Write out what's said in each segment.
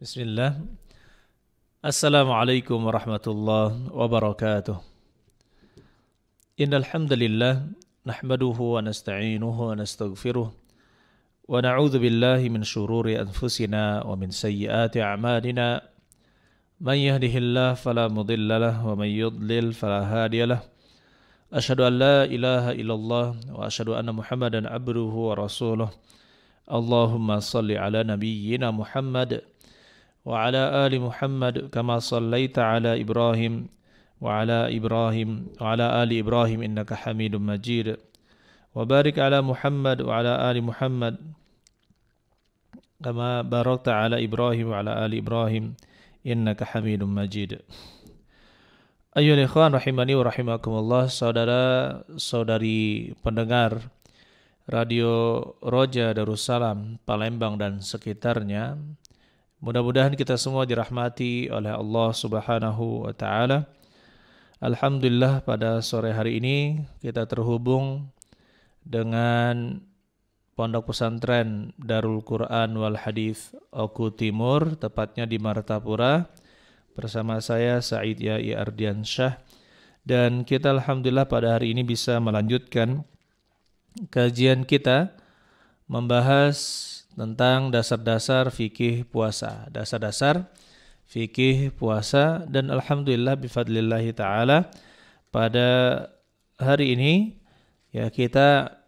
Bismillah. Assalamualaikum warahmatullahi wabarakatuh. Innal hamdalillah nahmaduhu wa nasta'inuhu wa nastaghfiruh wa na'udzu billahi min shururi anfusina wa min sayyiati a'malina. Man yahdihillahu fala mudilla lahu wa man yudlil fala hadiya lahu. Asyhadu an la ilaha illallah wa asyhadu anna Muhammadan abduhu wa rasuluh. Allahumma salli ala nabiyyina Muhammad wa ala ali Muhammad kama sallaita ala Ibrahim wa ala ali Ibrahim innaka Hamidum Majid. Wa barik ala Muhammad wa ala ali Muhammad kama barakta ala Ibrahim wa ala ali Ibrahim innaka Hamidum Majid. Ayyuhal ikhwan rahimani wa rahimakumullah, saudara-saudari pendengar Radio Roja Darussalam Palembang dan sekitarnya. Mudah-mudahan kita semua dirahmati oleh Allah Subhanahu wa taala. Alhamdulillah pada sore hari ini kita terhubung dengan Pondok Pesantren Darul Quran wal Hadits Oku Timur, tepatnya di Martapura, bersama saya Said Yai Ardiansyah, dan kita alhamdulillah pada hari ini bisa melanjutkan kajian kita membahas tentang dasar-dasar fikih puasa, dan alhamdulillah bifadlillahi ta'ala pada hari ini ya kita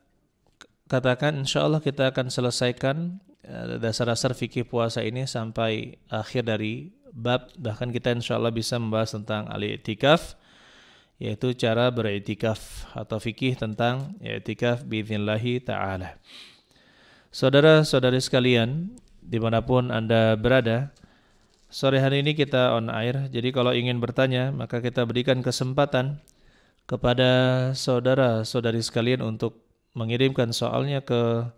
katakan insyaallah kita akan selesaikan dasar-dasar fikih puasa ini sampai akhir dari bab, bahkan kita insyaallah bisa membahas tentang al-i'tikaf, yaitu cara beriktikaf atau fikih tentang i'tikaf biidznillah ta'ala. Saudara-saudari sekalian, dimanapun Anda berada, sore hari ini kita on air. Jadi kalau ingin bertanya, maka kita berikan kesempatan kepada saudara-saudari sekalian untuk mengirimkan soalnya ke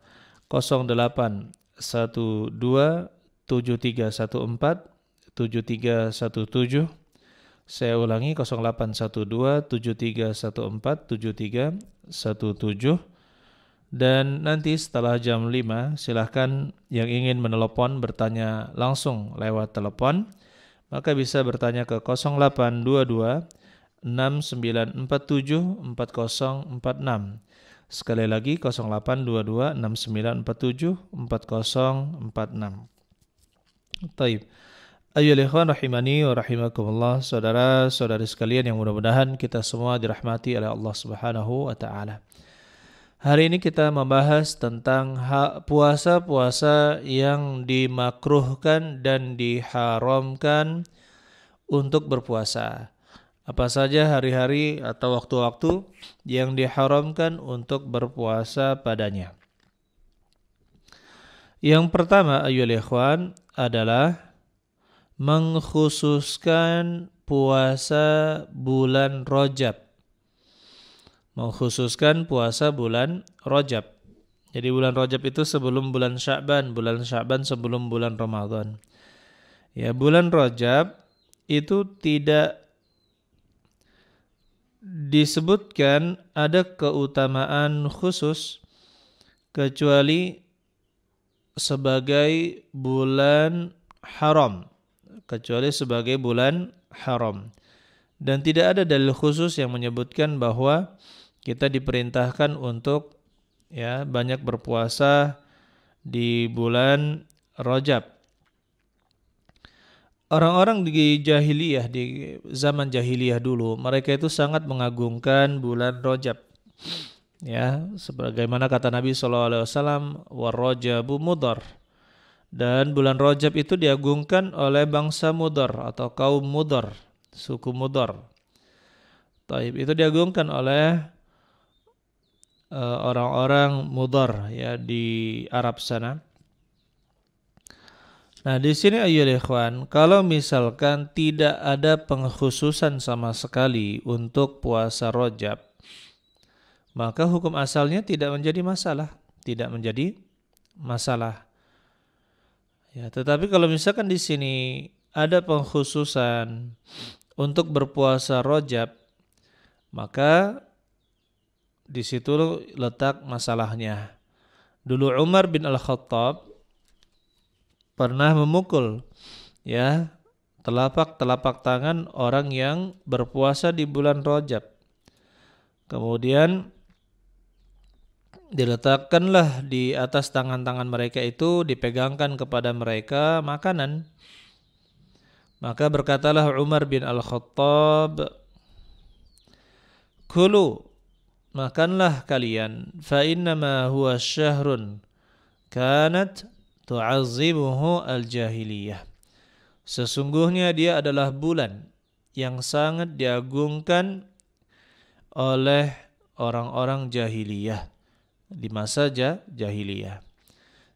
081273147317. Saya ulangi, 081273147317. Dan nanti setelah jam 5 silahkan yang ingin menelepon bertanya langsung lewat telepon, maka bisa bertanya ke 0822 6947 4046. Sekali lagi 0822 6947 4046. Taib. Ayyuhal ikhwan rahimani wa rahimakumullah, saudara-saudari sekalian yang mudah-mudahan kita semua dirahmati oleh Allah Subhanahu wa taala. Hari ini kita membahas tentang puasa-puasa yang dimakruhkan dan diharamkan untuk berpuasa. Apa saja hari-hari atau waktu-waktu yang diharamkan untuk berpuasa padanya. Yang pertama ayyuhal ikhwan adalah mengkhususkan puasa bulan Rajab. Mengkhususkan puasa bulan Rajab. Jadi bulan Rajab itu sebelum bulan Sya'ban sebelum bulan Ramadan. Ya, bulan Rajab itu tidak disebutkan ada keutamaan khusus kecuali sebagai bulan haram. Dan tidak ada dalil khusus yang menyebutkan bahwa kita diperintahkan untuk banyak berpuasa di bulan Rajab. Orang-orang di jahiliyah, di zaman jahiliyah dulu, mereka itu sangat mengagungkan bulan Rajab. Ya, sebagaimana kata Nabi SAW, "War-Rajabu Mudhar." Dan bulan Rajab itu diagungkan oleh bangsa Mudhar atau kaum Mudhar, suku Mudhar. Taib, itu diagungkan oleh orang-orang Mudhar ya di Arab sana. Nah, di sini ayyuhal ikhwan, kalau misalkan tidak ada pengkhususan sama sekali untuk puasa Rajab, maka hukum asalnya tidak menjadi masalah. Ya, tetapi kalau misalkan di sini ada pengkhususan untuk berpuasa Rajab, maka di situ letak masalahnya. Dulu Umar bin Al-Khattab pernah memukul ya, telapak tangan orang yang berpuasa di bulan Rajab. Kemudian diletakkanlah di atas tangan-tangan mereka itu, dipegangkan kepada mereka makanan. Maka berkatalah Umar bin Al-Khattab, "Kulu, makanlah kalian, fa innama huwa syahrun kanat tu'azzimuhu al-jahiliyah." Sesungguhnya dia adalah bulan yang sangat diagungkan oleh orang-orang jahiliyah di masa jahiliyah.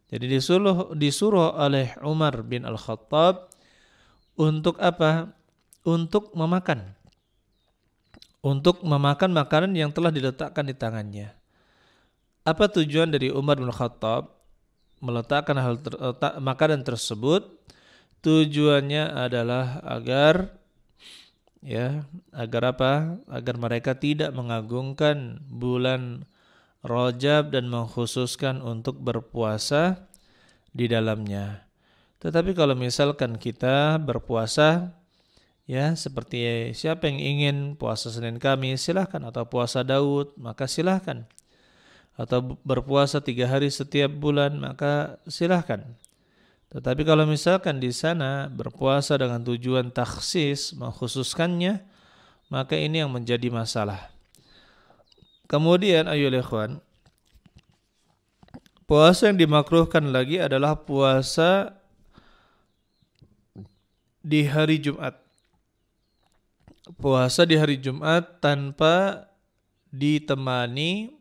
Jadi disuruh oleh Umar bin Al-Khattab untuk apa? Untuk memakan makanan yang telah diletakkan di tangannya. Apa tujuan dari Umar bin Khattab meletakkan makanan tersebut? Tujuannya adalah agar apa? Agar mereka tidak mengagungkan bulan Rajab dan mengkhususkan untuk berpuasa di dalamnya. Tetapi kalau misalkan kita berpuasa, ya, seperti siapa yang ingin puasa Senin Kamis, silahkan. Atau puasa Daud, maka silahkan. Atau berpuasa 3 hari setiap bulan, maka silahkan. Tetapi kalau misalkan di sana berpuasa dengan tujuan takhsis, mengkhususkannya, maka ini yang menjadi masalah. Kemudian ayolah ikhwan, puasa yang dimakruhkan lagi adalah puasa di hari Jumat. Puasa di hari Jumat tanpa ditemani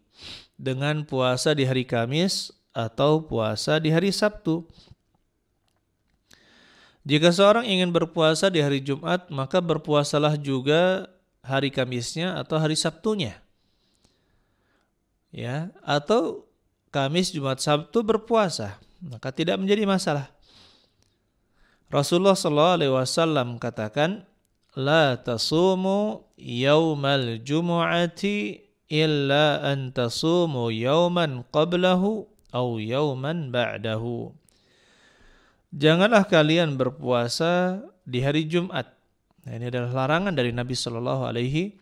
dengan puasa di hari Kamis atau puasa di hari Sabtu. Jika seorang ingin berpuasa di hari Jumat, maka berpuasalah juga hari Kamisnya atau hari Sabtunya. Ya, atau Kamis, Jumat, Sabtu berpuasa, maka tidak menjadi masalah. Rasulullah SAW katakan, "La tasumu yaumal jumu'ati illa an tasumu yauman qablahu au yauman ba'dahu." Janganlah kalian berpuasa di hari Jumat. Nah, ini adalah larangan dari Nabi Shallallahu Alaihi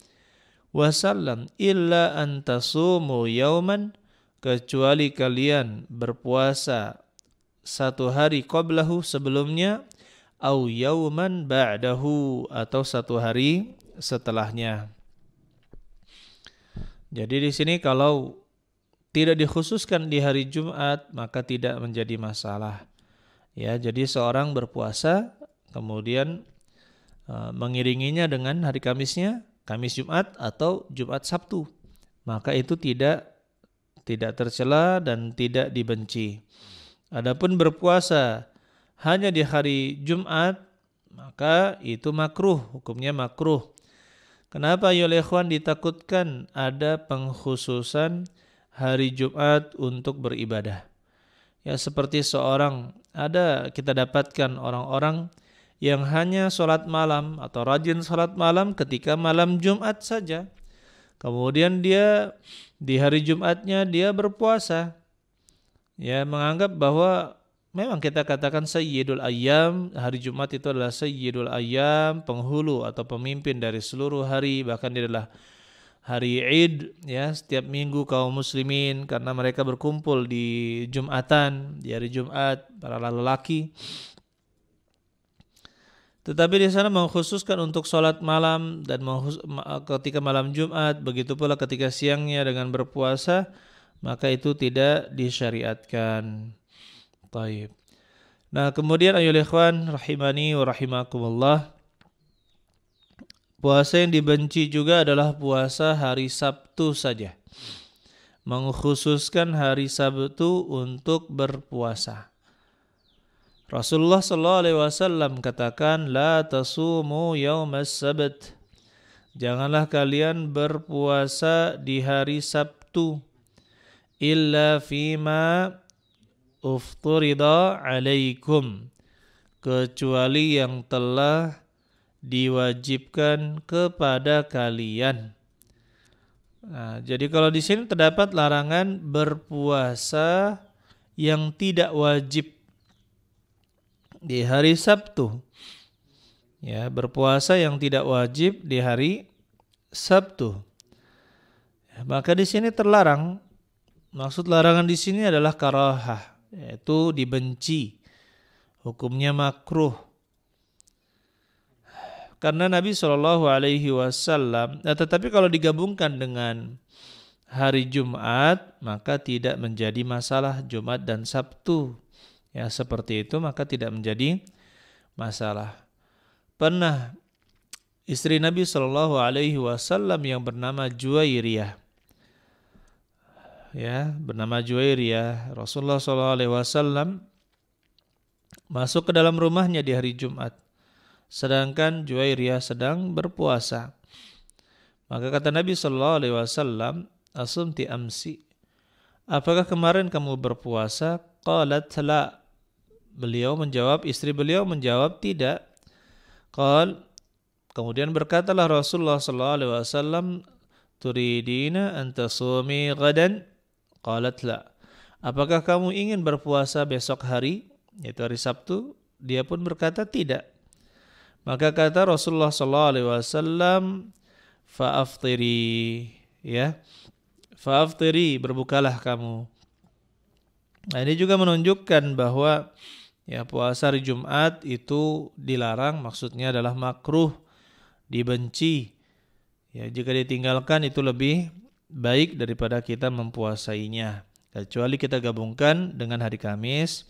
Wasallam. Illa antasumu yauman, kecuali kalian berpuasa satu hari qablahu sebelumnya, au yauman ba'dahu, atau satu hari setelahnya. Jadi di sini kalau tidak dikhususkan di hari Jumat, maka tidak menjadi masalah. Ya, jadi seorang berpuasa kemudian mengiringinya dengan hari Kamisnya, Kamis Jumat atau Jumat Sabtu, maka itu tidak tercela dan tidak dibenci. Adapun berpuasa hanya di hari Jumat, maka itu makruh, hukumnya makruh. Kenapa ya ikhwan? Ditakutkan ada pengkhususan hari Jumat untuk beribadah. Ya, seperti kita dapatkan orang-orang yang hanya sholat malam atau rajin sholat malam ketika malam Jumat saja. Kemudian dia di hari Jumatnya dia berpuasa. Ya, menganggap bahwa memang kita katakan Sayyidul Ayyam, hari Jumat itu adalah Sayyidul Ayyam, penghulu atau pemimpin dari seluruh hari, bahkan dia adalah hari Id, ya, setiap minggu kaum muslimin karena mereka berkumpul di Jumatan, di hari Jumat, para lelaki. Tetapi di sana mengkhususkan untuk sholat malam dan ketika malam Jumat, begitu pula ketika siangnya dengan berpuasa, maka itu tidak disyariatkan. Baik. Nah, kemudian ayolah ikhwan rahimani wa rahimakumullah, puasa yang dibenci juga adalah puasa hari Sabtu saja. Mengkhususkan hari Sabtu untuk berpuasa. Rasulullah SAW katakan, "La tasumu yaumas sabt." Janganlah kalian berpuasa di hari Sabtu illa fima ufturida alaikum, kecuali yang telah diwajibkan kepada kalian. Nah, jadi kalau di sini terdapat larangan berpuasa yang tidak wajib. di hari Sabtu. Ya, berpuasa yang tidak wajib di hari Sabtu. Ya, maka di sini terlarang. Maksud larangan di sini adalah karahah, yaitu dibenci. Hukumnya makruh. Karena Nabi Shallallahu Alaihi Wasallam, tetapi kalau digabungkan dengan hari Jumat, maka tidak menjadi masalah Jumat dan Sabtu. Ya, seperti itu maka tidak menjadi masalah. Pernah istri Nabi Shallallahu Alaihi Wasallam yang bernama Juwairiyah, ya, bernama Juwairiyah, Rasulullah Shallallahu Alaihi Wasallam masuk ke dalam rumahnya di hari Jumat, sedangkan Juwairiyah sedang berpuasa. Maka kata Nabi Shallallahu Alaihi Wasallam, asumti amsi, apakah kemarin kamu berpuasa? Qalat la. Istri beliau menjawab tidak. Qal, kemudian berkatalah Rasulullah Shallallahu Alaihi Wasallam, turidina an tasumi ghadan? Qalat la. Apakah kamu ingin berpuasa besok hari, yaitu hari Sabtu? Dia pun berkata tidak. Maka kata Rasulullah Shallallahu Alaihi Wasallam, fa'aftiri, ya, fa'aftiri, berbukalah kamu. Nah, ini juga menunjukkan bahwa ya, puasa hari Jumat itu dilarang, maksudnya adalah makruh, dibenci. Ya, jika ditinggalkan itu lebih baik daripada kita mempuasainya, kecuali kita gabungkan dengan hari Kamis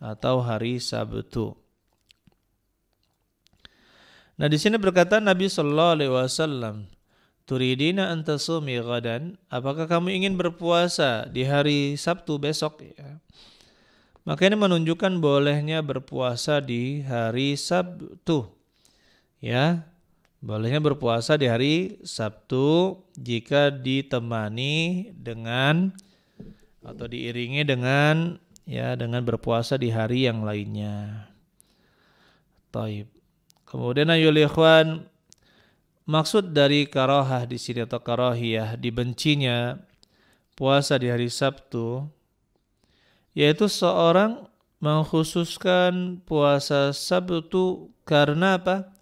atau hari Sabtu. Nah, di sini berkata Nabi Sallallahu Alaihi Wasallam, turidina an tasumi ghadan, apakah kamu ingin berpuasa di hari Sabtu besok? Ya. Maka ini menunjukkan bolehnya berpuasa di hari Sabtu. Ya, bolehnya berpuasa di hari Sabtu jika ditemani dengan atau diiringi dengan berpuasa di hari yang lainnya. Taib. Kemudian ayol ikhwan, maksud dari karahah di sini atau karahiyah, dibencinya puasa di hari Sabtu, yaitu seorang mengkhususkan puasa Sabtu karena apa?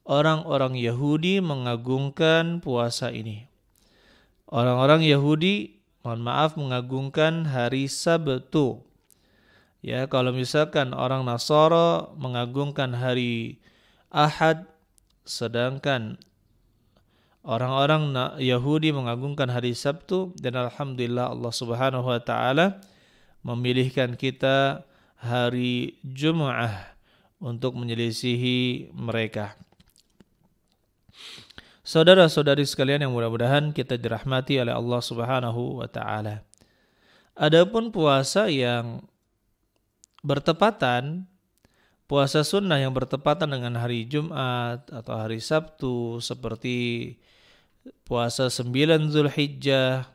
Orang-orang Yahudi mengagungkan puasa ini. Orang-orang Yahudi, mengagungkan hari Sabtu. Ya, kalau misalkan orang Nasara mengagungkan hari Ahad, sedangkan orang-orang Yahudi mengagungkan hari Sabtu, dan alhamdulillah Allah Subhanahu wa taala memilihkan kita hari Jum'ah untuk menyelisihi mereka. Saudara-saudari sekalian yang mudah-mudahan kita dirahmati oleh Allah Subhanahu wa taala. Adapun puasa yang bertepatan, puasa sunnah yang bertepatan dengan hari Jumat atau hari Sabtu, seperti puasa 9 Zulhijjah,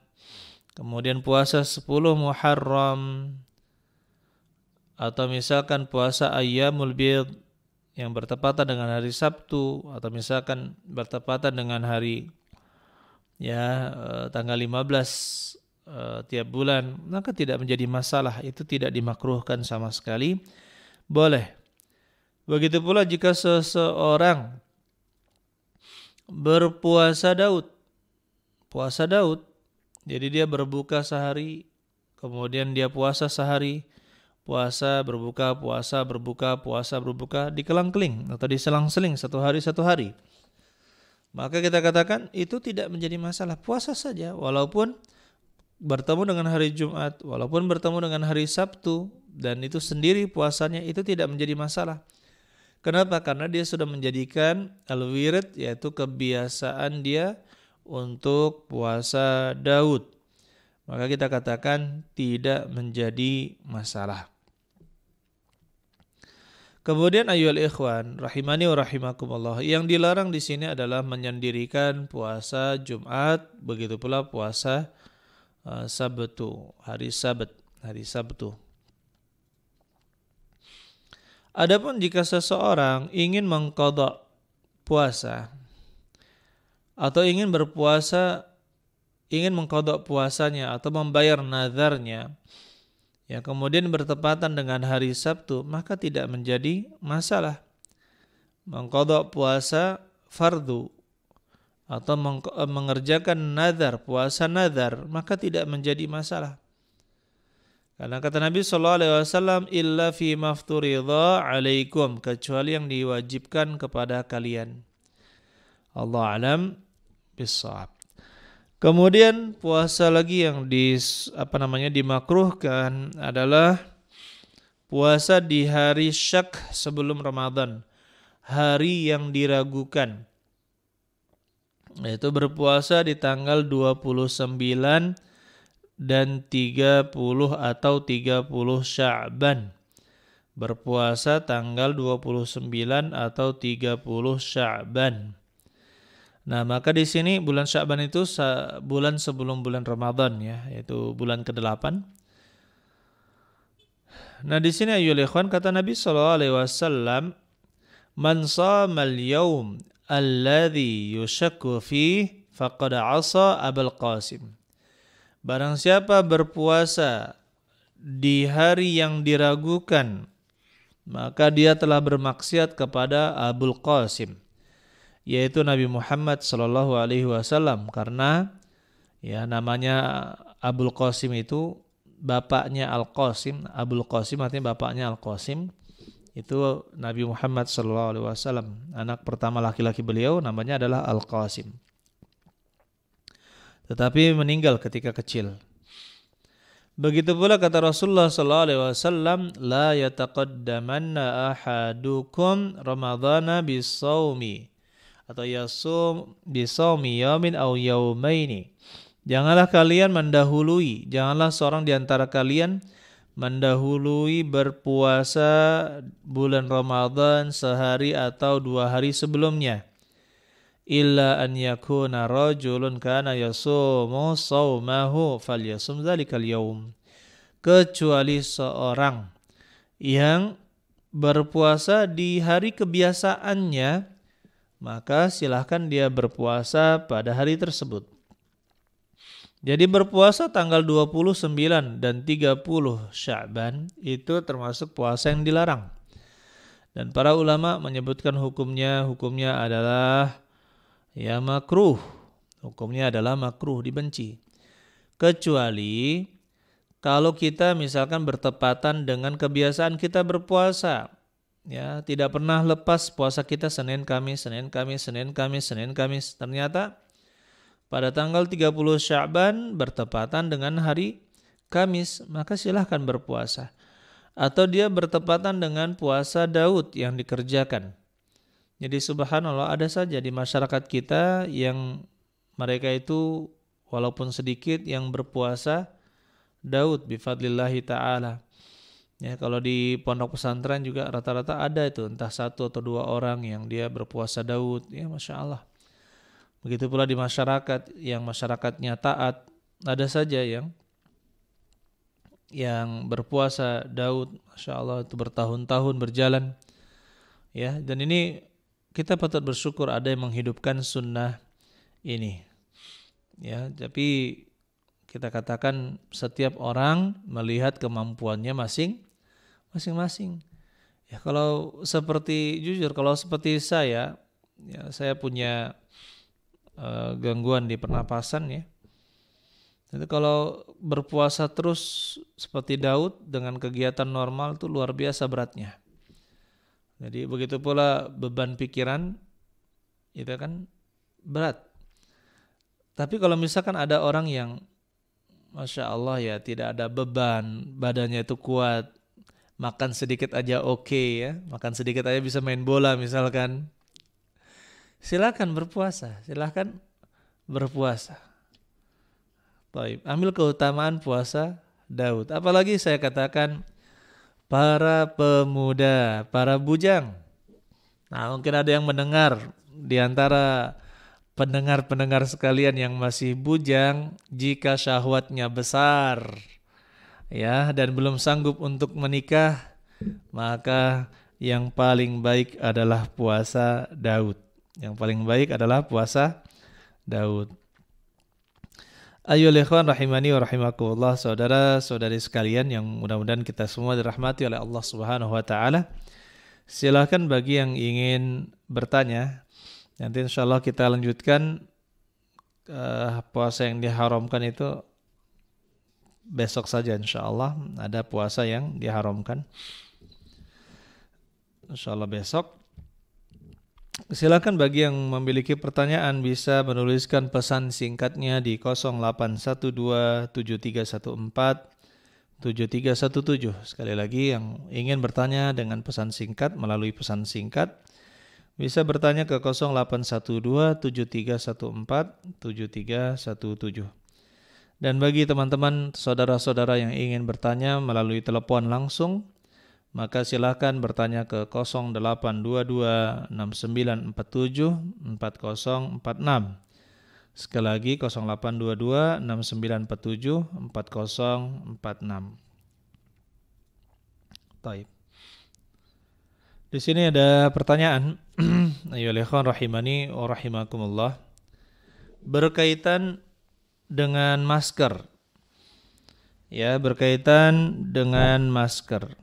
kemudian puasa 10 Muharram, atau misalkan puasa Ayyamul Bid yang bertepatan dengan hari Sabtu, atau misalkan bertepatan dengan hari tanggal 15 tiap bulan, maka tidak menjadi masalah, itu tidak dimakruhkan sama sekali, boleh. Begitu pula jika seseorang berpuasa puasa Daud, jadi dia berbuka sehari, kemudian dia puasa sehari, puasa berbuka, dikelang-keling atau diselang-seling satu hari, maka kita katakan itu tidak menjadi masalah, puasa saja, walaupun bertemu dengan hari Jumat, walaupun bertemu dengan hari Sabtu, dan itu sendiri puasanya itu tidak menjadi masalah. Kenapa? Karena dia sudah menjadikan al-wirid, yaitu kebiasaan dia untuk puasa Daud. Maka kita katakan tidak menjadi masalah. Kemudian ayyuhal ikhwan rahimani wa rahimakumullah, yang dilarang di sini adalah menyendirikan puasa Jumat, begitu pula puasa Sabtu, hari Sabtu. Adapun jika seseorang ingin mengqadha puasa atau ingin berpuasa, ingin mengqadha puasanya atau membayar nazarnya, ya kemudian bertepatan dengan hari Sabtu, maka tidak menjadi masalah. Mengqadha puasa fardu atau mengerjakan nazar, puasa nazar, maka tidak menjadi masalah. Karena kata Nabi SAW, illa fi mafturidha alaikum, kecuali yang diwajibkan kepada kalian. Allah alam bissawab. Kemudian puasa lagi yang dimakruhkan adalah puasa di hari syak sebelum Ramadan, hari yang diragukan. Yaitu berpuasa di tanggal 29 dan 30 atau 30 Sya'ban. Berpuasa tanggal 29 atau 30 Sya'ban. Nah, maka di sini bulan Sya'ban itu bulan sebelum bulan Ramadan ya, yaitu bulan ke-8. Nah, di sini ayyuhal ikhwan, kata Nabi sallallahu alaihi wasallam, "Man shamal yaum alladhi yushakku fi faqad 'asa Abul Qasim." Barang siapa berpuasa di hari yang diragukan, maka dia telah bermaksiat kepada Abul Qasim, yaitu Nabi Muhammad sallallahu alaihi wasallam, karena ya namanya Abul Qasim itu bapaknya Al-Qasim. Abul Qasim artinya bapaknya Al-Qasim. Itu Nabi Muhammad sallallahu alaihi wasallam. Anak pertama laki-laki beliau namanya adalah Al-Qasim. Tetapi meninggal ketika kecil. Begitu pula kata Rasulullah sallallahu alaihi wasallam, la yataqaddamanna ahadukum ramadhana bisawmi, atau yasum bisawmi yaumin aw yaumaini. Janganlah kalian mendahului, janganlah seorang di antara kalian mendahului berpuasa bulan Ramadan sehari atau 2 hari sebelumnya. Illa an yakuna rajulun kana yasumu sawmahu falyasum dzalikal yaum. Kecuali seorang yang berpuasa di hari kebiasaannya, maka silahkan dia berpuasa pada hari tersebut. Jadi berpuasa tanggal 29 dan 30 Sya'ban itu termasuk puasa yang dilarang. Dan para ulama menyebutkan hukumnya adalah ya makruh. Hukumnya adalah makruh, dibenci. Kecuali kalau kita misalkan bertepatan dengan kebiasaan kita berpuasa. Ya, tidak pernah lepas puasa kita Senin Kamis, Senin Kamis, Senin Kamis, Senin Kamis. Ternyata pada tanggal 30 Sya'ban bertepatan dengan hari Kamis, maka silahkan berpuasa. Atau dia bertepatan dengan puasa Daud yang dikerjakan. Jadi subhanallah, ada saja di masyarakat kita yang mereka itu walaupun sedikit yang berpuasa Daud bifadlillahi ta'ala. Ya, kalau di pondok pesantren juga rata-rata ada itu, entah 1 atau 2 orang yang dia berpuasa Daud. Ya Masya Allah. Begitu pula di masyarakat yang masyarakatnya taat, ada saja yang berpuasa Daud, Masya Allah, itu bertahun-tahun berjalan. Ya, dan ini kita patut bersyukur ada yang menghidupkan sunnah ini. Ya, tapi kita katakan setiap orang melihat kemampuannya masing-masing. Ya, kalau seperti saya, ya saya punya gangguan di pernapasan ya. Jadi kalau berpuasa terus seperti Daud dengan kegiatan normal itu luar biasa beratnya. Jadi begitu pula beban pikiran itu kan berat. Tapi kalau misalkan ada orang yang Masya Allah ya tidak ada beban, badannya itu kuat, makan sedikit aja oke ya, makan sedikit aja bisa main bola misalkan, silakan berpuasa, Baik, ambil keutamaan puasa Daud. Apalagi saya katakan para pemuda, para bujang. Nah, mungkin ada yang mendengar di antara pendengar-pendengar sekalian yang masih bujang, jika syahwatnya besar ya dan belum sanggup untuk menikah, maka yang paling baik adalah puasa Daud. Yang paling baik adalah puasa Daud. Ayo ikhwan rahimani wa rahimakumullah, saudara-saudari sekalian yang mudah-mudahan kita semua dirahmati oleh Allah Subhanahu wa taala. Silakan bagi yang ingin bertanya. Nanti insyaallah kita lanjutkan puasa yang diharamkan itu besok saja insyaallah. Ada puasa yang diharamkan. Insyaallah besok. Silakan bagi yang memiliki pertanyaan bisa menuliskan pesan singkatnya di 081273147317. Sekali lagi yang ingin bertanya dengan pesan singkat melalui pesan singkat bisa bertanya ke 081273147317. Dan bagi teman-teman saudara-saudara yang ingin bertanya melalui telepon langsung, maka silakan bertanya ke 082269474046. Sekali lagi 082269474046. Baik. Di sini ada pertanyaan. Ayo ikhwan rahimani wa rahimakumullah. Berkaitan dengan masker. Ya, berkaitan dengan masker.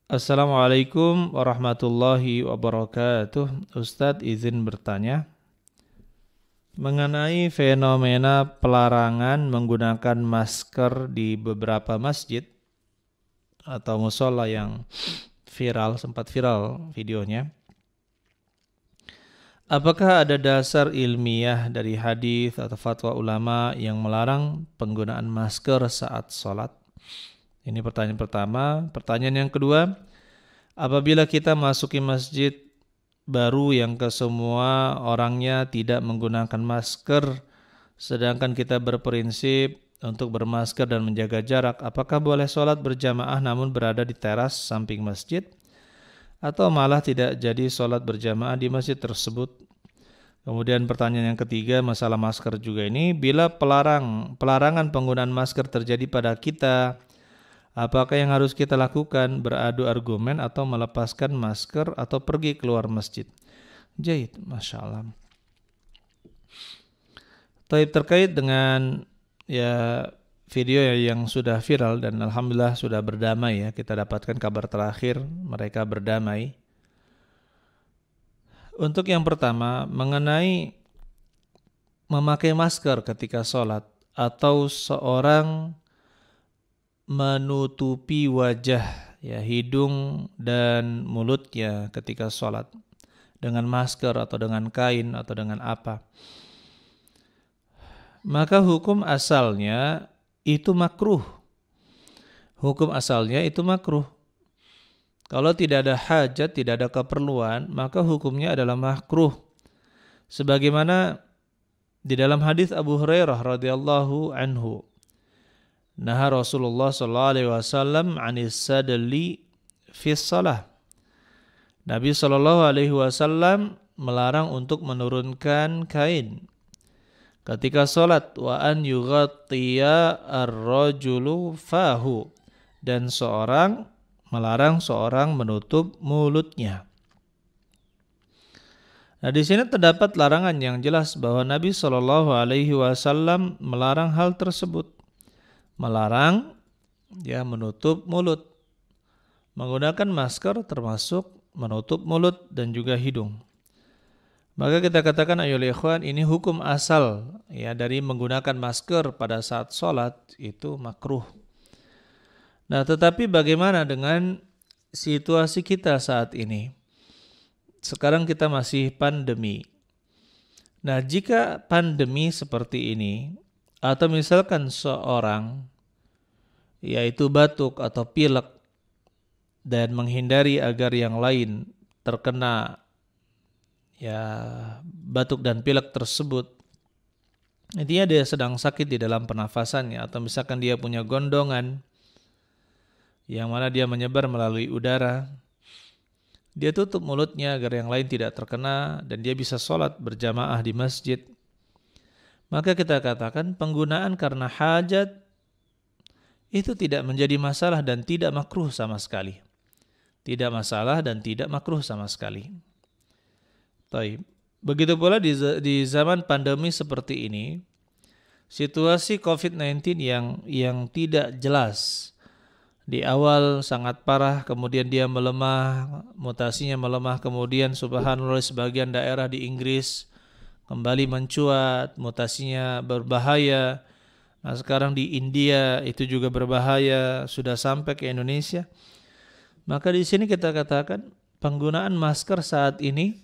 Assalamualaikum warahmatullahi wabarakatuh. Ustadz izin bertanya mengenai fenomena pelarangan menggunakan masker di beberapa masjid atau musola yang sempat viral videonya. Apakah ada dasar ilmiah dari hadis atau fatwa ulama yang melarang penggunaan masker saat sholat? Ini pertanyaan pertama. Pertanyaan yang kedua, apabila kita masuki masjid baru yang kesemua orangnya tidak menggunakan masker, sedangkan kita berprinsip untuk bermasker dan menjaga jarak, apakah boleh sholat berjamaah namun berada di teras samping masjid? Atau malah tidak jadi sholat berjamaah di masjid tersebut? Kemudian pertanyaan yang ketiga, masalah masker juga ini, bila pelarangan penggunaan masker terjadi pada kita, apakah yang harus kita lakukan? Beradu argumen atau melepaskan masker atau pergi keluar masjid? Jahit, Masya Allah. Terkait dengan video yang sudah viral dan alhamdulillah sudah berdamai ya. Kita dapatkan kabar terakhir mereka berdamai. Untuk yang pertama mengenai memakai masker ketika sholat atau seorang menutupi wajah, ya, hidung dan mulutnya ketika sholat dengan masker atau dengan kain atau dengan apa, maka hukum asalnya itu makruh. Hukum asalnya itu makruh. Kalau tidak ada hajat, tidak ada keperluan, maka hukumnya adalah makruh. Sebagaimana di dalam hadis Abu Hurairah radhiyallahu anhu, naha Rasulullah sallallahu alaihi wasallam 'anis sadli fi shalah. Nabi sallallahu alaihi wasallam melarang untuk menurunkan kain ketika salat, wa an yughattiya ar-rajulu fahu, dan melarang seorang menutup mulutnya. Nah, di sini terdapat larangan yang jelas bahwa Nabi sallallahu alaihi wasallam melarang hal tersebut. Melarang dia menutup mulut. Menggunakan masker termasuk menutup mulut dan juga hidung. Maka kita katakan ayolah ikhwan, ini hukum asal ya dari menggunakan masker pada saat sholat itu makruh. Nah, tetapi bagaimana dengan situasi kita saat ini? Sekarang kita masih pandemi. Nah, jika pandemi seperti ini, atau misalkan seorang yaitu batuk atau pilek dan menghindari agar yang lain terkena batuk dan pilek tersebut, intinya dia sedang sakit di dalam pernafasannya, atau misalkan dia punya gondongan yang mana dia menyebar melalui udara, dia tutup mulutnya agar yang lain tidak terkena dan dia bisa sholat berjamaah di masjid. Maka kita katakan penggunaan karena hajat itu tidak menjadi masalah dan tidak makruh sama sekali. Tidak masalah dan tidak makruh sama sekali. Baik. Begitu pula di zaman pandemi seperti ini, situasi COVID-19 yang tidak jelas. Di awal sangat parah, kemudian dia melemah, mutasinya melemah, kemudian subhanallah sebagian daerah di Inggris kembali mencuat, mutasinya berbahaya. Nah, sekarang di India itu juga berbahaya, sudah sampai ke Indonesia. Maka di sini kita katakan penggunaan masker saat ini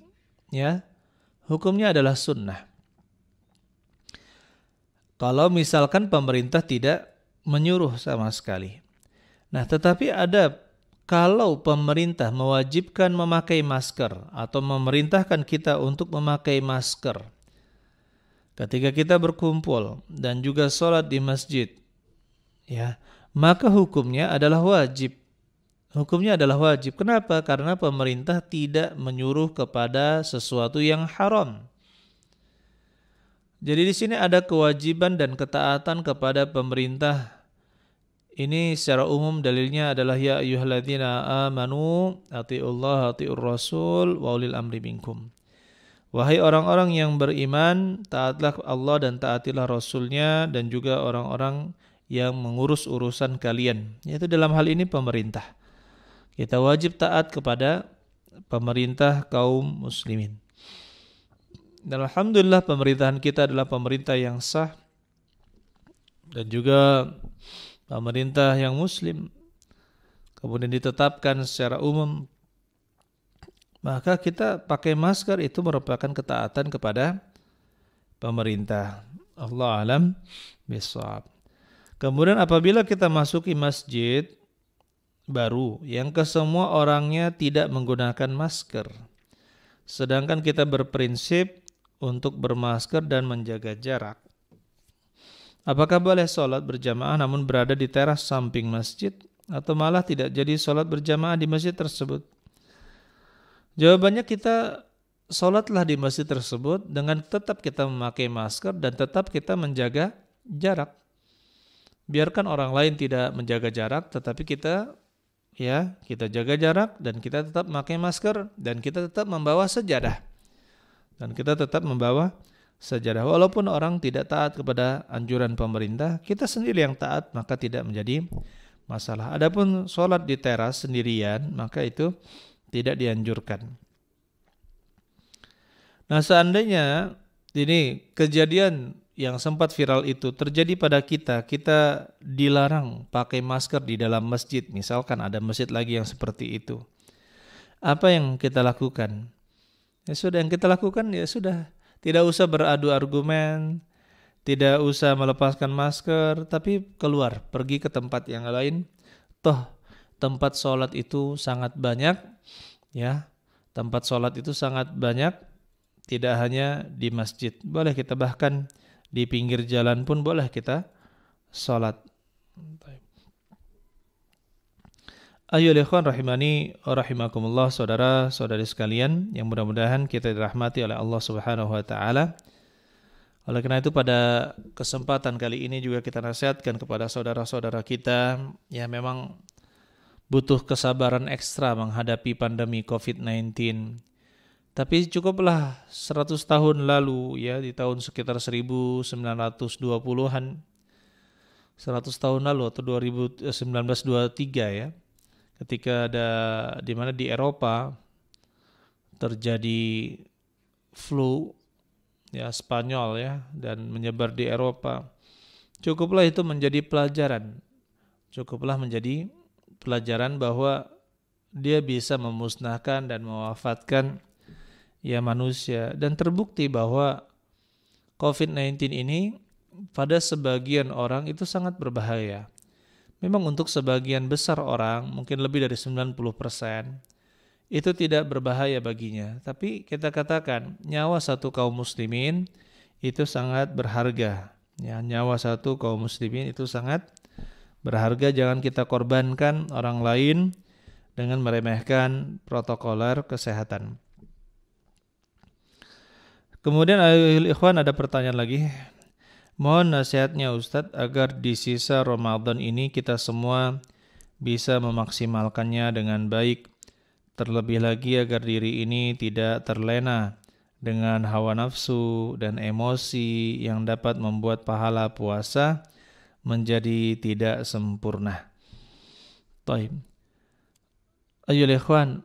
ya, hukumnya adalah sunnah. Kalau misalkan pemerintah tidak menyuruh sama sekali. Nah, tetapi kalau pemerintah mewajibkan memakai masker atau memerintahkan kita untuk memakai masker ketika kita berkumpul dan juga sholat di masjid, ya, maka hukumnya adalah wajib. Hukumnya adalah wajib. Kenapa? Karena pemerintah tidak menyuruh kepada sesuatu yang haram. Jadi di sini ada kewajiban dan ketaatan kepada pemerintah. Ini secara umum dalilnya adalah ya ayyuhalladzina amanu atiullaha atiur rasul wa ulil amri minkum. Wahai orang-orang yang beriman, taatlah Allah dan taatilah Rasulnya dan juga orang-orang yang mengurus urusan kalian. Yaitu dalam hal ini pemerintah. Kita wajib taat kepada pemerintah kaum muslimin. Dan alhamdulillah pemerintahan kita adalah pemerintah yang sah dan juga pemerintah yang muslim, kemudian ditetapkan secara umum, maka kita pakai masker itu merupakan ketaatan kepada pemerintah. Allah alam bisawab. Kemudian apabila kita masuki masjid baru yang kesemua orangnya tidak menggunakan masker, sedangkan kita berprinsip untuk bermasker dan menjaga jarak, apakah boleh sholat berjamaah namun berada di teras samping masjid atau malah tidak jadi sholat berjamaah di masjid tersebut? Jawabannya kita sholatlah di masjid tersebut dengan tetap kita memakai masker dan tetap kita menjaga jarak. Biarkan orang lain tidak menjaga jarak, tetapi kita jaga jarak dan kita tetap memakai masker dan kita tetap membawa sajadah. Dan kita tetap membawa sajadah. Walaupun orang tidak taat kepada anjuran pemerintah, kita sendiri yang taat, maka tidak menjadi masalah. Adapun sholat di teras sendirian, maka itu tidak dianjurkan. Nah, seandainya ini kejadian yang sempat viral itu terjadi pada kita dilarang pakai masker di dalam masjid, misalkan ada masjid lagi yang seperti itu, apa yang kita lakukan? Ya sudah, yang kita lakukan ya sudah, tidak usah beradu argumen, tidak usah melepaskan masker, tapi keluar, pergi ke tempat yang lain. Toh tempat sholat itu sangat banyak, ya. Tempat sholat itu sangat banyak, tidak hanya di masjid. Boleh kita bahkan di pinggir jalan pun boleh kita sholat. Ayolah ikhwan rahimani wa rahimakumullah, saudara-saudari sekalian yang mudah-mudahan kita dirahmati oleh Allah Subhanahu wa taala. Oleh karena itu pada kesempatan kali ini juga kita nasihatkan kepada saudara-saudara kita yang memang butuh kesabaran ekstra menghadapi pandemi COVID-19. Tapi cukuplah 100 tahun lalu ya, di tahun sekitar 1920-an, 100 tahun lalu atau 1923 ya, ketika ada di Eropa terjadi flu ya Spanyol ya dan menyebar di Eropa. Cukuplah itu menjadi pelajaran. Cukuplah menjadi pelajaran bahwa dia bisa memusnahkan dan mewafatkan ya manusia, dan terbukti bahwa COVID-19 ini pada sebagian orang itu sangat berbahaya. Memang untuk sebagian besar orang, mungkin lebih dari 90%, itu tidak berbahaya baginya. Tapi kita katakan nyawa satu kaum muslimin itu sangat berharga. Ya, nyawa satu kaum muslimin itu sangat berharga. Jangan kita korbankan orang lain dengan meremehkan protokoler kesehatan. Kemudian ikhwan ada pertanyaan lagi. Mohon nasihatnya Ustadz agar di sisa Ramadan ini kita semua bisa memaksimalkannya dengan baik. Terlebih lagi agar diri ini tidak terlena dengan hawa nafsu dan emosi yang dapat membuat pahala puasa menjadi tidak sempurna. Taib. Ayolah ikhwan,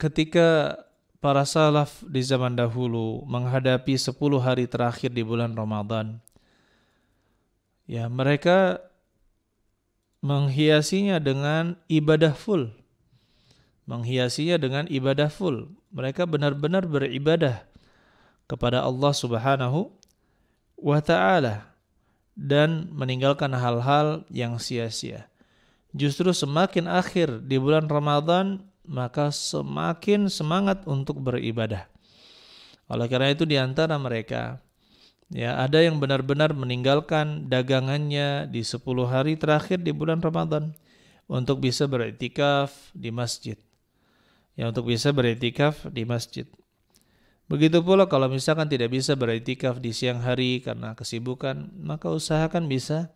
ketika para salaf di zaman dahulu menghadapi 10 hari terakhir di bulan Ramadan, ya mereka menghiasinya dengan ibadah full. Mereka benar-benar beribadah kepada Allah Subhanahu wa ta'ala dan meninggalkan hal-hal yang sia-sia. Justru semakin akhir di bulan Ramadan, maka semakin semangat untuk beribadah. Oleh karena itu di antara mereka, ya ada yang benar-benar meninggalkan dagangannya di 10 hari terakhir di bulan Ramadan untuk bisa beriktikaf di masjid. Ya, untuk bisa beriktikaf di masjid. Begitu pula kalau misalkan tidak bisa beriktikaf di siang hari karena kesibukan, maka usahakan bisa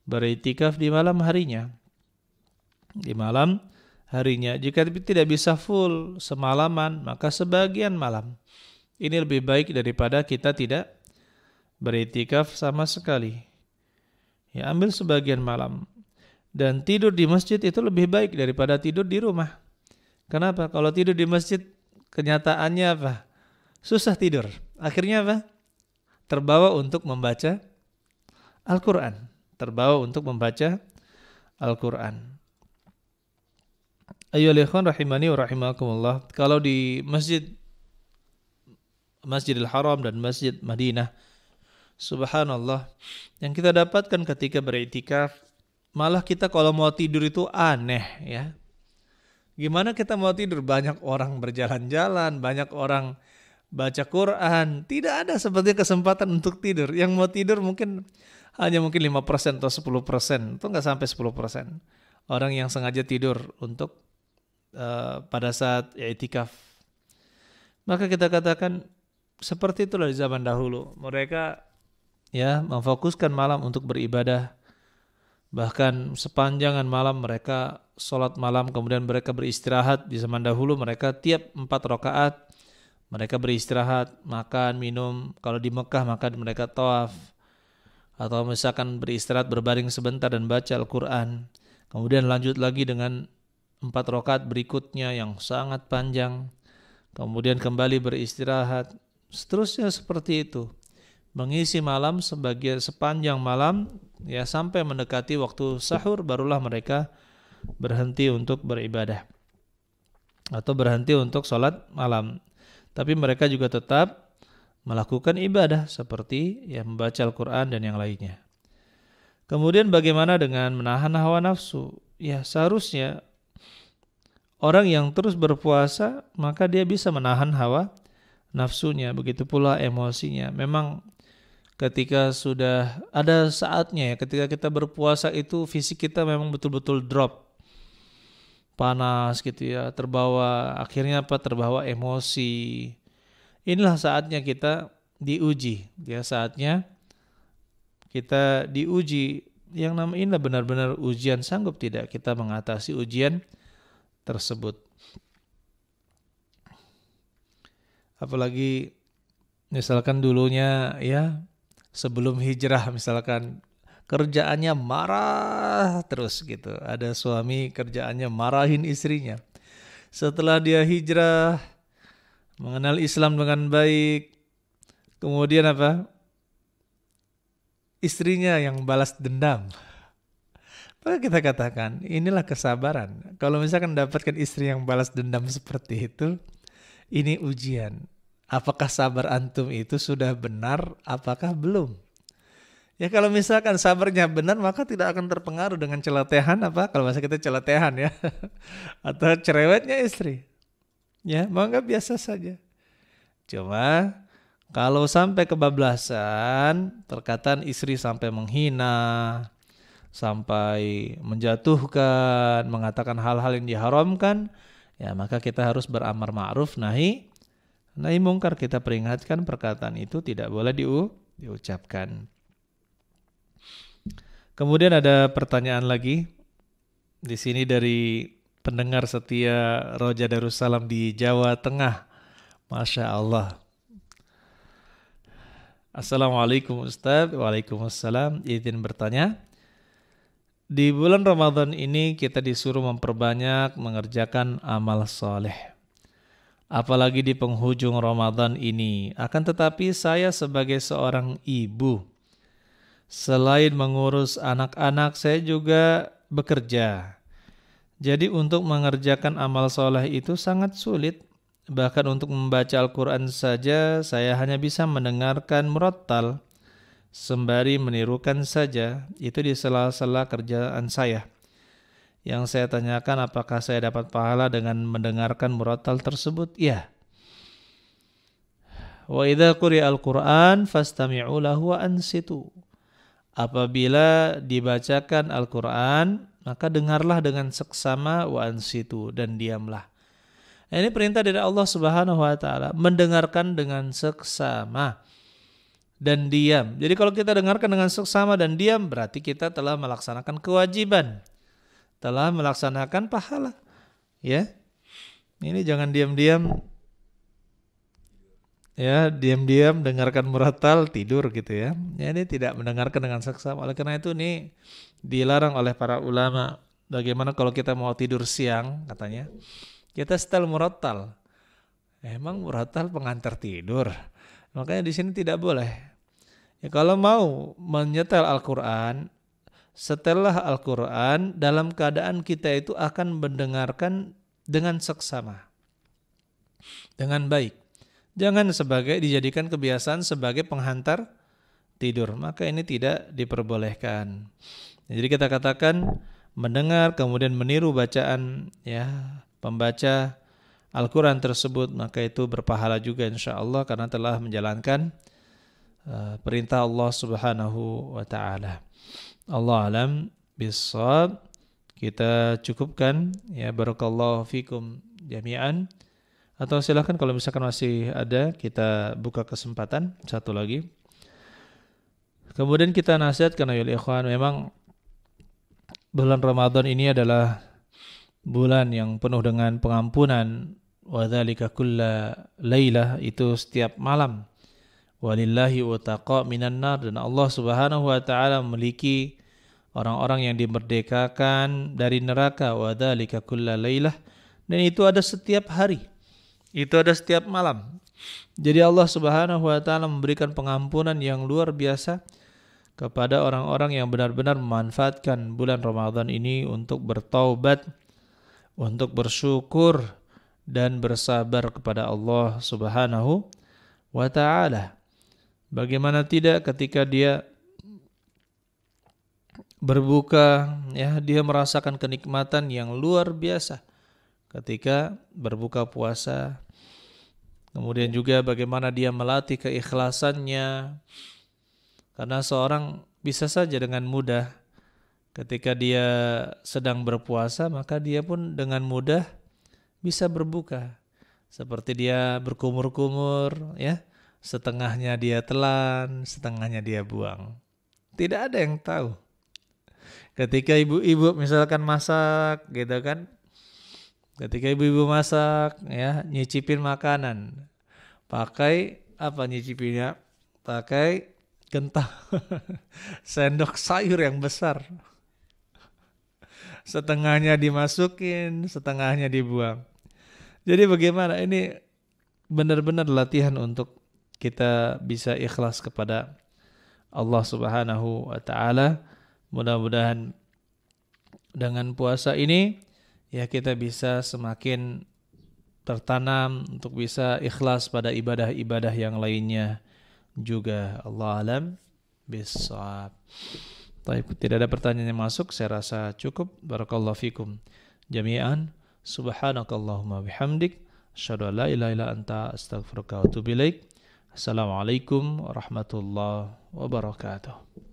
beriktikaf di malam harinya. Jika tidak bisa full semalaman, maka sebagian malam. Ini lebih baik daripada kita tidak beriktikaf sama sekali. Ya, ambil sebagian malam. Dan tidur di masjid itu lebih baik daripada tidur di rumah. Kenapa? Kalau tidur di masjid, kenyataannya apa? Susah tidur. Akhirnya apa? Terbawa untuk membaca Al-Quran. Ayolah ikhwan rahimani wa rahimakumullah. Kalau di Masjidil Haram dan Masjid Madinah, subhanallah, yang kita dapatkan ketika beriktikaf, malah kita kalau mau tidur itu aneh ya. Gimana kita mau tidur? Banyak orang berjalan-jalan, banyak orang baca Quran, tidak ada seperti kesempatan untuk tidur. Yang mau tidur hanya mungkin 5% atau 10%, itu nggak sampai 10%. Orang yang sengaja tidur untuk pada saat i'tikaf. Maka kita katakan seperti itulah di zaman dahulu. Mereka ya memfokuskan malam untuk beribadah. Bahkan sepanjangan malam mereka sholat malam, kemudian mereka beristirahat. Di zaman dahulu mereka tiap 4 rakaat mereka beristirahat, makan, minum. Kalau di Mekah maka mereka tawaf. Atau misalkan beristirahat berbaring sebentar dan baca Al-Quran. Kemudian lanjut lagi dengan 4 rakaat berikutnya yang sangat panjang. Kemudian kembali beristirahat. Seterusnya seperti itu. Mengisi malam sepanjang malam ya sampai mendekati waktu sahur barulah mereka berhenti untuk beribadah atau berhenti untuk sholat malam. Tapi mereka juga tetap melakukan ibadah seperti ya membaca Al-Quran dan yang lainnya. Kemudian bagaimana dengan menahan hawa nafsu? Ya seharusnya orang yang terus berpuasa maka dia bisa menahan hawa nafsunya, begitu pula emosinya. Memang ketika sudah ada saatnya ya, ketika kita berpuasa itu fisik kita memang betul-betul drop, panas gitu ya, terbawa emosi. Inilah saatnya kita diuji, ya saatnya kita diuji. Yang namanya inilah benar-benar ujian, sanggup tidak kita mengatasi ujian tersebut. Apalagi misalkan dulunya ya sebelum hijrah misalkan kerjaannya marah terus gitu. Ada suami kerjaannya marahin istrinya. Setelah dia hijrah, mengenal Islam dengan baik, kemudian apa? Istrinya yang balas dendam. Maka kita katakan, inilah kesabaran. Kalau misalkan dapatkan istri yang balas dendam seperti itu, ini ujian. Apakah sabar antum itu sudah benar, apakah belum? Ya kalau misalkan sabarnya benar, maka tidak akan terpengaruh dengan celetehan kalau bahasa kita celetehan ya. Atau cerewetnya istri. Ya, maka biasa saja. Cuma kalau sampai kebablasan, perkataan istri sampai menghina, sampai menjatuhkan, mengatakan hal-hal yang diharamkan, ya maka kita harus beramar ma'ruf nahi mungkar. Kita peringatkan perkataan itu tidak boleh diucapkan. Kemudian ada pertanyaan lagi di sini dari pendengar setia Roja Darussalam di Jawa Tengah, Masya Allah. Assalamualaikum Ustaz. Waalaikumsalam. Izin bertanya. Di bulan Ramadan ini kita disuruh memperbanyak mengerjakan amal soleh. Apalagi di penghujung Ramadan ini. Akan tetapi saya sebagai seorang ibu, selain mengurus anak-anak, saya juga bekerja. Jadi untuk mengerjakan amal soleh itu sangat sulit. Bahkan untuk membaca Al-Quran saja saya hanya bisa mendengarkan murattal sembari menirukan saja. Itu di sela-sela kerjaan saya. Yang saya tanyakan, apakah saya dapat pahala dengan mendengarkan murattal tersebut? Ya. Wa idza quri'al Qur'an fastami'u lahu wa ansitu. Apabila dibacakan Al-Qur'an, maka dengarlah dengan seksama, wa ansitu, dan diamlah. Ini perintah dari Allah Subhanahu wa taala, mendengarkan dengan seksama dan diam. Jadi kalau kita dengarkan dengan seksama dan diam, berarti kita telah melaksanakan kewajiban, telah melaksanakan pahala. Ya. Ini jangan diam-diam. Ya, diam-diam dengarkan murattal tidur gitu ya. Ya, ini tidak mendengarkan dengan seksama. Oleh karena itu ini dilarang oleh para ulama. Bagaimana kalau kita mau tidur siang katanya? Kita setel murattal. Emang murattal pengantar tidur. Makanya di sini tidak boleh. Ya, kalau mau menyetel Al-Qur'an, setelah Al-Qur'an dalam keadaan kita itu akan mendengarkan dengan seksama. Dengan baik. Jangan dijadikan kebiasaan sebagai penghantar tidur. Maka ini tidak diperbolehkan. Jadi kita katakan mendengar kemudian meniru bacaan ya pembaca Al-Quran tersebut, maka itu berpahala juga insyaAllah karena telah menjalankan perintah Allah Subhanahu wa ta'ala. Allah alam bissawab. Kita cukupkan ya, barakallahu fikum jami'an. Atau silakan kalau misalkan masih ada, kita buka kesempatan satu lagi. Kemudian kita nasihatkan ayol ikhwan, memang bulan Ramadan ini adalah bulan yang penuh dengan pengampunan. Wa dzalika kulla lailah, itu setiap malam. Walillahi utaqa minan nar, dan Allah Subhanahu wa taala memiliki orang-orang yang dimerdekakan dari neraka. Wa dzalika kulla lailah, dan itu ada setiap hari. Itu ada setiap malam. Jadi Allah Subhanahu wa taala memberikan pengampunan yang luar biasa kepada orang-orang yang benar-benar memanfaatkan bulan Ramadan ini untuk bertaubat, untuk bersyukur dan bersabar kepada Allah Subhanahu wa taala. Bagaimana tidak ketika dia berbuka ya, dia merasakan kenikmatan yang luar biasa ketika berbuka puasa. Kemudian juga bagaimana dia melatih keikhlasannya. Karena seorang bisa saja dengan mudah ketika dia sedang berpuasa, maka dia pun dengan mudah bisa berbuka. Seperti dia berkumur-kumur ya, setengahnya dia telan, setengahnya dia buang. Tidak ada yang tahu. Ketika ibu-ibu misalkan masak gitu kan, ketika ibu-ibu masak ya, nyicipin makanan. Pakai apa nyicipinnya? Pakai kentang. Sendok sayur yang besar. Setengahnya dimasukin, setengahnya dibuang. Jadi bagaimana? Ini benar-benar latihan untuk kita bisa ikhlas kepada Allah Subhanahu wa taala. Mudah-mudahan dengan puasa ini ya kita bisa semakin tertanam untuk bisa ikhlas pada ibadah-ibadah yang lainnya juga. Allah alam bissawab. Tidak ada pertanyaan yang masuk, saya rasa cukup. Barakallahu fikum jami'an. Subhanakallahumma bihamdik, asyhadu an la ilaha illa anta, astaghfiruka wa atubu ilaik. Assalamualaikum warahmatullahi wabarakatuh.